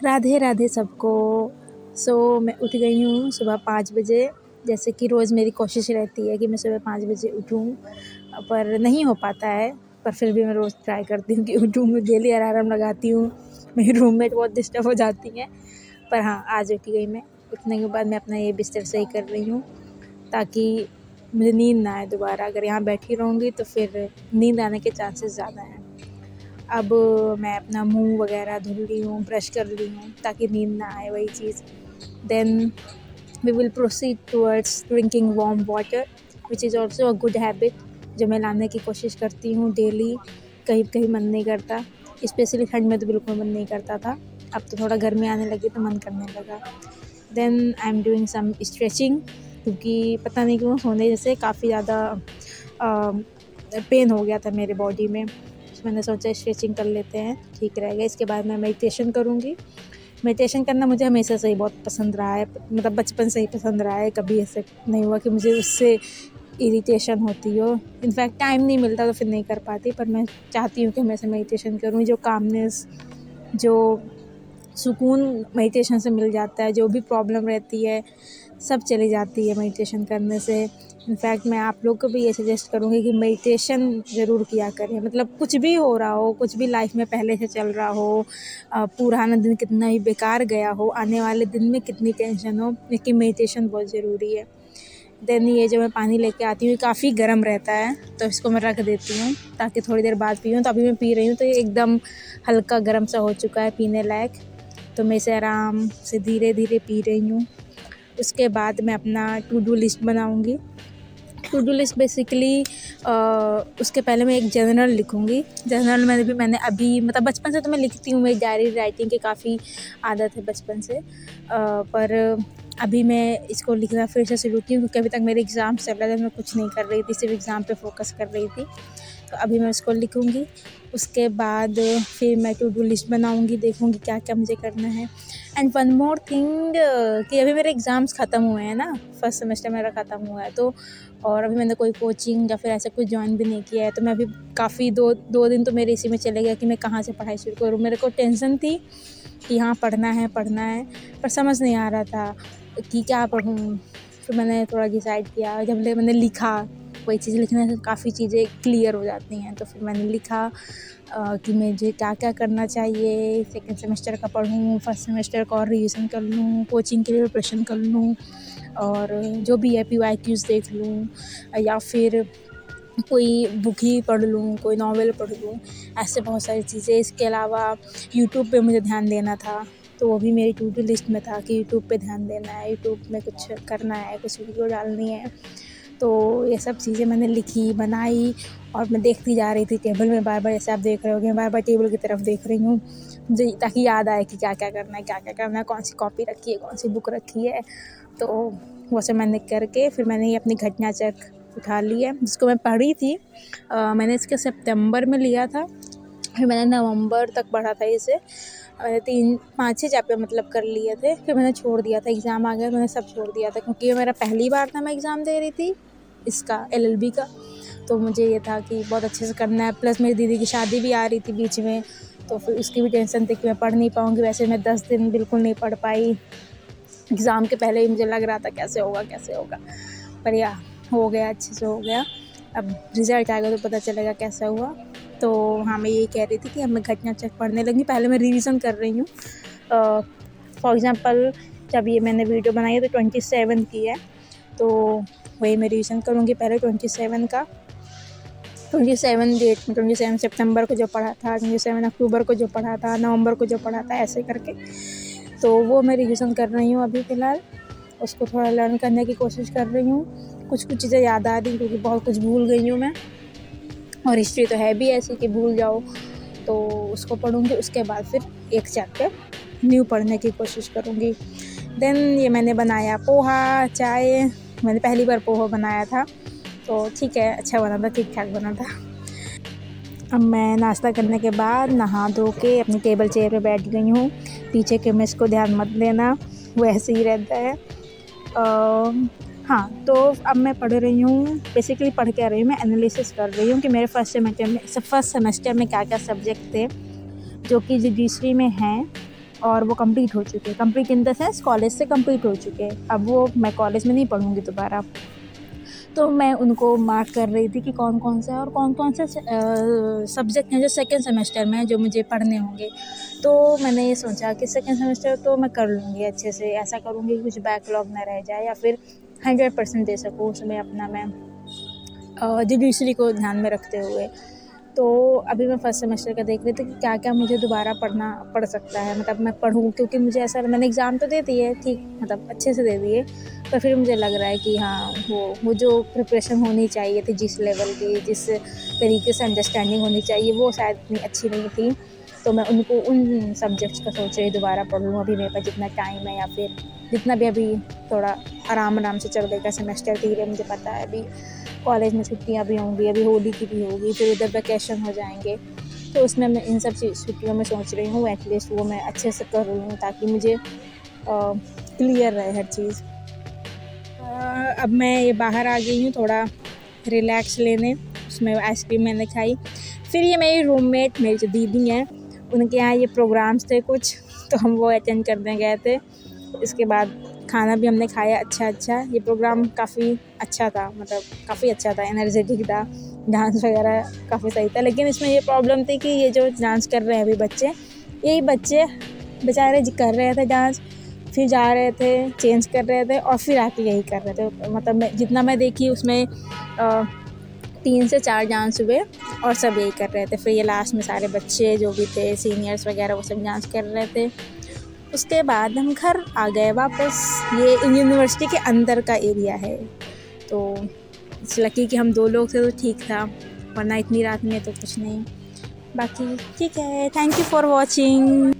राधे राधे सबको। मैं उठ गई हूँ सुबह 5 बजे। जैसे कि रोज़ मेरी कोशिश रहती है कि मैं सुबह 5 बजे उठूँ, पर नहीं हो पाता है। पर फिर भी मैं रोज़ ट्राई करती हूँ कि उठूँ। मैं डेली अलार्म लगाती हूँ। मेरी रूममेट बहुत डिस्टर्ब हो जाती हैं, पर हाँ, आज उठ गई मैं। उठने के बाद मैं अपना ये बिस्तर सही कर रही हूँ ताकि मुझे नींद ना आए दोबारा। अगर यहाँ बैठी रहूँगी तो फिर नींद आने के चांसेस ज़्यादा हैं। अब मैं अपना मुँह वगैरह धुल ली हूँ, ब्रश कर ली हूँ ताकि नींद ना आए, वही चीज़। Then we will proceed towards drinking warm water, which is also a good habit जो मैं लाने की कोशिश करती हूँ डेली। कहीं कहीं मन नहीं करता, स्पेशली ठंड में तो बिल्कुल मन नहीं करता था। अब तो थोड़ा गर्मी आने लगी तो मन करने लगा। Then I am doing some stretching, क्योंकि पता नहीं क्यों सोने जैसे काफ़ी ज़्यादा पेन हो गया था मेरे बॉडी में। मैंने सोचा स्ट्रेचिंग कर लेते हैं, ठीक रहेगा। इसके बाद मैं मेडिटेशन करूँगी। मेडिटेशन करना मुझे हमेशा से ही बहुत पसंद रहा है, मतलब बचपन से ही पसंद रहा है। कभी ऐसे नहीं हुआ कि मुझे उससे इरिटेशन होती हो। इनफैक्ट टाइम नहीं मिलता तो फिर नहीं कर पाती, पर मैं चाहती हूँ कि हमेशा मेडिटेशन करूँ। जो कामनेस, जो सुकून मेडिटेशन से मिल जाता है, जो भी प्रॉब्लम रहती है सब चली जाती है मेडिटेशन करने से। इनफैक्ट मैं आप लोग को भी ये सजेस्ट करूँगी कि मेडिटेशन ज़रूर किया करें। मतलब कुछ भी हो रहा हो, कुछ भी लाइफ में पहले से चल रहा हो, पुराना दिन कितना ही बेकार गया हो, आने वाले दिन में कितनी टेंशन हो, लेकिन मेडिटेशन बहुत ज़रूरी है। देन ये जो मैं पानी लेके आती हूँ काफ़ी गर्म रहता है, तो इसको मैं रख देती हूँ ताकि थोड़ी देर बाद पीऊँ। तो अभी मैं पी रही हूँ तो ये एकदम हल्का गर्म सा हो चुका है, पीने लायक। तो मैं इसे आराम से धीरे धीरे पी रही हूँ। उसके बाद मैं अपना टू डू लिस्ट बनाऊँगी। टू डू लिस्ट बेसिकली उसके पहले मैं एक जर्नल लिखूँगी। जर्नल में मैंने अभी मतलब बचपन से तो मैं लिखती हूँ, मेरी डायरी राइटिंग की काफ़ी आदत है बचपन से, पर अभी मैं इसको लिखना फिर से शुरू की, क्योंकि अभी तक मेरे एग्ज़ाम चल रहे थे। मैं कुछ नहीं कर रही थी, सिर्फ एग्ज़ाम पे फोकस कर रही थी। तो अभी मैं उसको लिखूँगी। उसके बाद फिर मैं टू डू लिस्ट बनाऊँगी, देखूँगी क्या क्या मुझे करना है। एंड वन मोर थिंग कि अभी मेरे एग्ज़ाम्स ख़त्म हुए हैं ना, फर्स्ट सेमेस्टर मेरा ख़त्म हुआ है, तो और अभी मैंने कोई कोचिंग या फिर ऐसा कुछ जॉइन भी नहीं किया है। तो मैं अभी काफ़ी दो दिन तो मेरे इसी में चले गया कि मैं कहाँ से पढ़ाई शुरू करूँ। मेरे को टेंशन थी कि हाँ पढ़ना है, पर समझ नहीं आ रहा था कि क्या पढ़ूँ। फिर मैंने थोड़ा डिसाइड किया, जब मैंने लिखा, कोई चीज़ लिखने से काफ़ी चीज़ें क्लियर हो जाती हैं। तो फिर मैंने लिखा कि मुझे क्या क्या करना चाहिए। सेकंड सेमेस्टर का पढ़ूँ, फर्स्ट सेमेस्टर का और रिवीजन कर लूँ, कोचिंग के लिए प्रिपरेशन कर लूँ, और जो भी है PYQs देख लूँ, या फिर कोई बुक ही पढ़ लूँ, कोई नॉवेल पढ़ लूँ। ऐसे बहुत सारी चीज़ें। इसके अलावा यूट्यूब पे मुझे ध्यान देना था, तो वो भी मेरी टू डू लिस्ट में था कि यूट्यूब पे ध्यान देना है, यूट्यूब में कुछ करना है, कुछ वीडियो डालनी है। तो ये सब चीज़ें मैंने लिखी, बनाई, और मैं देखती जा रही थी टेबल में। बार बार, जैसे आप देख रहे होंगे, बार बार टेबल की तरफ देख रही हूँ मुझे, ताकि याद आए कि क्या क्या करना है, क्या क्या करना है, कौन सी कॉपी रखी है, कौन सी बुक रखी है। तो वो सब मैंने करके फिर मैंने ये अपनी घटना चक्र उठा ली है, जिसको मैं पढ़ी थी। मैंने इसके सितंबर में लिया था, फिर मैंने नवंबर तक पढ़ा था इसे। मैंने 5-6 चैप्टर मतलब कर लिए थे, फिर मैंने छोड़ दिया था। एग्ज़ाम आ गया, मैंने सब छोड़ दिया था, क्योंकि ये मेरा पहली बार था मैं एग्ज़ाम दे रही थी इसका, LLB का। तो मुझे ये था कि बहुत अच्छे से करना है, प्लस मेरी दीदी की शादी भी आ रही थी बीच में, तो फिर उसकी भी टेंशन थी कि मैं पढ़ नहीं पाऊँगी। वैसे मैं 10 दिन बिल्कुल नहीं पढ़ पाई। एग्ज़ाम के पहले ही मुझे लग रहा था कैसे होगा, पर या हो गया, अच्छे से हो गया। अब रिज़ल्ट आएगा तो पता चलेगा कैसा हुआ। तो हाँ, मैं यही कह रही थी कि अब मैं घटना चक्र पढ़ने लगी। पहले मैं रिवीज़न कर रही हूँ। फॉर एग्ज़ाम्पल, जब ये मैंने वीडियो बनाई है तो 27 की है, तो वही मैं रिवीज़न करूँगी पहले 27 का। 27 डेट में, 27 सितंबर को जो पढ़ा था, 27 अक्टूबर को जो पढ़ा था, नवंबर को जो पढ़ा था, ऐसे करके। तो वो मैं रिवीज़न कर रही हूँ अभी फ़िलहाल। उसको थोड़ा लर्न करने की कोशिश कर रही हूँ। कुछ चीज़ें याद आ रही, क्योंकि बहुत कुछ भूल गई हूँ मैं, और हिस्ट्री तो है भी ऐसी कि भूल जाओ। तो उसको पढ़ूँगी, उसके बाद फिर एक चैप्टर न्यू पढ़ने की कोशिश करूँगी। देन ये मैंने बनाया पोहा, चाय। मैंने पहली बार पोहा बनाया था, तो ठीक है, अच्छा बना था, ठीक ठाक बना था। अब मैं नाश्ता करने के बाद नहा धो के अपनी टेबल चेयर पे बैठ गई हूँ। पीछे के मिस को ध्यान मत देना, वो ऐसे ही रहता है। हाँ, तो अब मैं पढ़ रही हूँ, बेसिकली पढ़ क्या रही हूँ, मैं एनालिसिस कर रही हूँ कि मेरे फर्स्ट सेमेस्टर में क्या क्या सब्जेक्ट थे जो कि GD में हैं, और वो कंप्लीट हो चुके हैं, complete in the sense college से कंप्लीट हो चुके हैं। अब वो मैं कॉलेज में नहीं पढ़ूँगी दोबारा। तो मैं उनको मार्क कर रही थी कि कौन कौन सा और कौन कौन से सब्जेक्ट हैं जो सेकेंड सेमेस्टर में जो मुझे पढ़ने होंगे। तो मैंने ये सोचा कि सेकेंड सेमेस्टर तो मैं कर लूँगी अच्छे से, ऐसा करूँगी कि कुछ बैकलॉग ना रह जाए या फिर 100% दे सकूँ उसमें अपना मैं जुडिशरी को ध्यान में रखते हुए। तो अभी मैं फर्स्ट सेमेस्टर का देख रही थी कि क्या क्या मुझे दोबारा पढ़ना पड़ सकता है, मतलब मैं पढ़ूँ, क्योंकि मुझे ऐसा, मैंने एग्ज़ाम तो दे दिए ठीक, मतलब अच्छे से दे दिए, पर फिर मुझे लग रहा है कि हाँ वो जो प्रिपरेशन होनी चाहिए थी, जिस लेवल की, जिस तरीके से अंडरस्टैंडिंग होनी चाहिए, वो शायद इतनी अच्छी नहीं थी। तो मैं उनको उन सब्जेक्ट्स का सोच रही दोबारा पढ़ लूँ अभी मेरे पास जितना टाइम है, या फिर जितना भी अभी थोड़ा आराम से चल देगा सेमेस्टर धीरे। मुझे पता है अभी कॉलेज में छुट्टियाँ भी होंगी, अभी होली की भी होगी, फिर उधर वैकेशन हो जाएंगे, तो उसमें मैं इन सब छुट्टियों में सोच रही हूँ एटलीस्ट वो मैं अच्छे से कर लूँ ताकि मुझे क्लियर रहे हर चीज़। अब मैं ये बाहर आ गई हूँ थोड़ा रिलैक्स लेने, उसमें आइसक्रीम मैंने खाई। फिर ये मेरी रूममेट, मेरी जो दीदी हैं, उनके यहाँ ये प्रोग्राम्स थे कुछ, तो हम वो अटेंड करने गए थे। इसके बाद खाना भी हमने खाया अच्छा। ये प्रोग्राम काफ़ी अच्छा था, मतलब काफ़ी अच्छा था, एनर्जेटिक था, डांस वगैरह काफ़ी सही था। लेकिन इसमें ये प्रॉब्लम थी कि ये जो डांस कर रहे हैं अभी बच्चे, यही बच्चे बेचारे कर रहे थे डांस, फिर जा रहे थे, चेंज कर रहे थे और फिर आके यही कर रहे थे। मतलब मैं जितना मैं देखी उसमें 3 से 4 डांस हुए और सब यही कर रहे थे। फिर ये लास्ट में सारे बच्चे जो भी थे, सीनियर्स वगैरह, वो सब डांस कर रहे थे। उसके बाद हम घर आ गए वापस। ये यूनिवर्सिटी के अंदर का एरिया है, तो इट्स लकी कि हम 2 लोग थे तो ठीक था, वरना इतनी रात में तो कुछ नहीं। बाकी ठीक है, थैंक यू फॉर वॉचिंग।